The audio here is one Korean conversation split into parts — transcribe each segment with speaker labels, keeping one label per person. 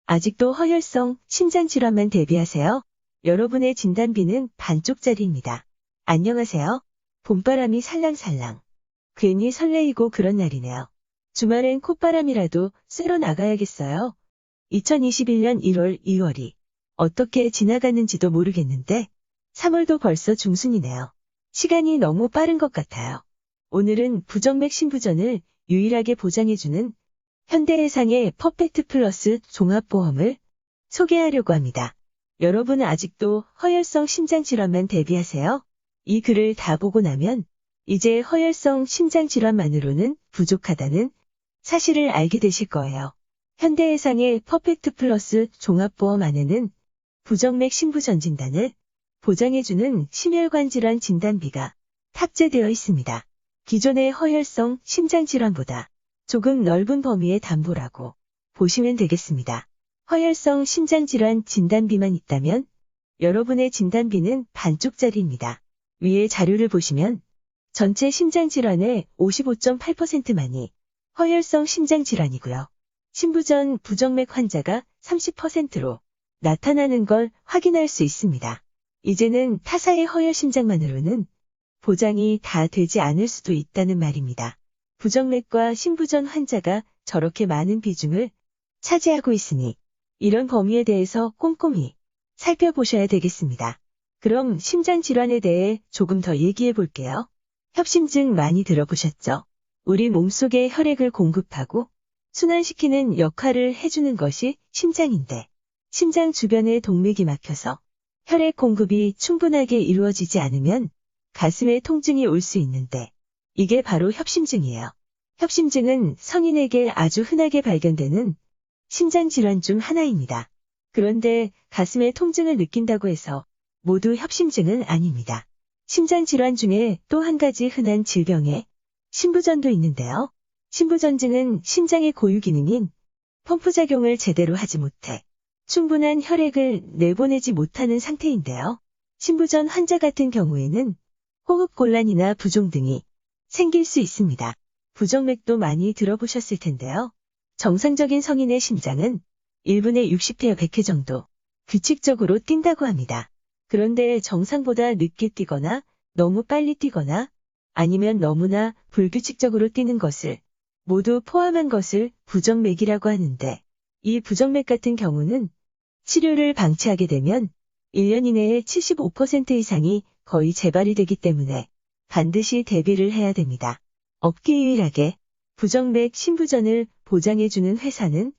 Speaker 1: 아직도 허혈성 심장질환만 대비하세요? 여러분의 진단비는 반쪽짜리입니다. 안녕하세요. 봄바람이 살랑살랑. 괜히 설레이고 그런 날이네요. 주말엔 콧바람이라도 쐬러 나가야겠어요. 2021년 1월, 2월이 어떻게 지나갔는지도 모르겠는데 3월도 벌써 중순이네요. 시간이 너무 빠른 것 같아요. 오늘은 부정맥 신부전을 유일하게 보장해주는 현대해상의 퍼펙트 플러스 종합보험을 소개하려고 합니다. 여러분은 아직도 허혈성 심장질환만 대비하세요? 이 글을 다 보고 나면 이제 허혈성 심장질환만으로는 부족하다는 사실을 알게 되실 거예요. 현대해상의 퍼펙트 플러스 종합보험 안에는 부정맥 신부전 진단을 보장해주는 심혈관 질환 진단비가 탑재되어 있습니다. 기존의 허혈성 심장질환보다 조금 넓은 범위의 담보라고 보시면 되겠습니다. 허혈성 심장질환 진단비만 있다면 여러분의 진단비는 반쪽짜리입니다. 위의 자료를 보시면 전체 심장질환의 55.8%만이 허혈성 심장질환이고요. 신부전 부정맥 환자가 30%로 나타나는 걸 확인할 수 있습니다. 이제는 타사의 허혈심장만으로는 보장이 다 되지 않을 수도 있다는 말입니다. 부정맥과 신부전 환자가 저렇게 많은 비중을 차지하고 있으니 이런 범위에 대해서 꼼꼼히 살펴보셔야 되겠습니다. 그럼 심장질환에 대해 조금 더 얘기해 볼게요. 협심증 많이 들어보셨죠? 우리 몸속에 혈액을 공급하고 순환시키는 역할을 해주는 것이 심장인데 심장 주변에 동맥이 막혀서 혈액 공급이 충분하게 이루어지지 않으면 가슴에 통증이 올 수 있는데 이게 바로 협심증이에요. 협심증은 성인에게 아주 흔하게 발견되는 심장질환 중 하나입니다. 그런데 가슴에 통증을 느낀다고 해서 모두 협심증은 아닙니다. 심장질환 중에 또 한 가지 흔한 질병에 신부전도 있는데요. 신부전증은 심장의 고유 기능인 펌프 작용을 제대로 하지 못해 충분한 혈액을 내보내지 못하는 상태인데요. 신부전 환자 같은 경우에는 호흡곤란이나 부종 등이 생길 수 있습니다. 부정맥도 많이 들어보셨을 텐데요. 정상적인 성인의 심장은 1분에 60회와 100회 정도 규칙적으로 뛴다고 합니다. 그런데 정상보다 늦게 뛰거나 너무 빨리 뛰거나 아니면 너무나 불규칙적으로 뛰는 것을 모두 포함한 것을 부정맥이라고 하는데 이 부정맥 같은 경우는 치료를 방치하게 되면 1년 이내에 75% 이상이 거의 재발이 되기 때문에 반드시 대비를 해야 됩니다. 업계 유일하게 부정맥 신부전을 보장해주는 회사는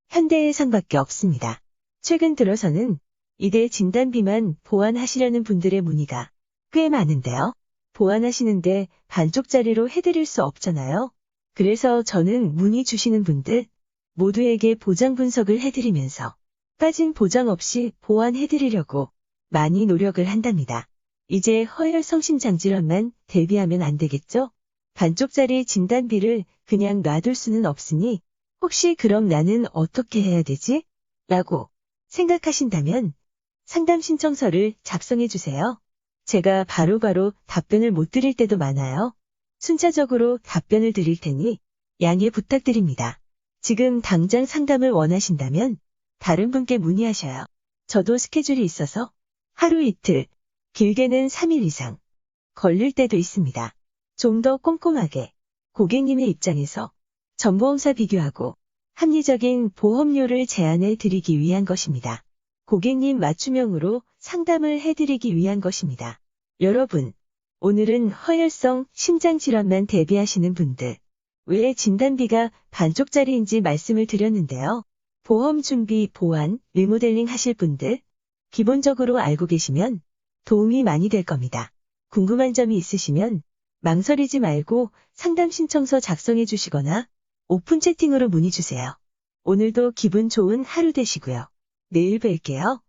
Speaker 1: 현대해상밖에 없습니다. 최근 들어서는 이대 진단비만 보완하시려는 분들의 문의가 꽤 많은데요. 보완하시는데 반쪽짜리로 해드릴 수 없잖아요. 그래서 저는 문의 주시는 분들 모두에게 보장 분석을 해드리면서 빠진 보장 없이 보완해드리려고 많이 노력을 한답니다. 이제 허혈성 심장질환만 대비하면 안 되겠죠? 반쪽짜리 진단비를 그냥 놔둘 수는 없으니 혹시 그럼 나는 어떻게 해야 되지? 라고 생각하신다면 상담 신청서를 작성해 주세요. 제가 바로바로 답변을 못 드릴 때도 많아요. 순차적으로 답변을 드릴 테니 양해 부탁드립니다. 지금 당장 상담을 원하신다면 다른 분께 문의하셔요. 저도 스케줄이 있어서 하루 이틀, 길게는 3일 이상 걸릴 때도 있습니다. 좀 더 꼼꼼하게 고객님의 입장에서 전보험사 비교하고 합리적인 보험료를 제안해 드리기 위한 것입니다. 고객님 맞춤형으로 상담을 해드리기 위한 것입니다. 여러분, 오늘은 허혈성 심장질환만 대비하시는 분들 왜 진단비가 반쪽짜리인지 말씀을 드렸는데요. 보험 준비, 보완, 리모델링 하실 분들 기본적으로 알고 계시면 도움이 많이 될 겁니다. 궁금한 점이 있으시면 망설이지 말고 상담 신청서 작성해 주시거나 오픈 채팅으로 문의 주세요. 오늘도 기분 좋은 하루 되시고요. 내일 뵐게요.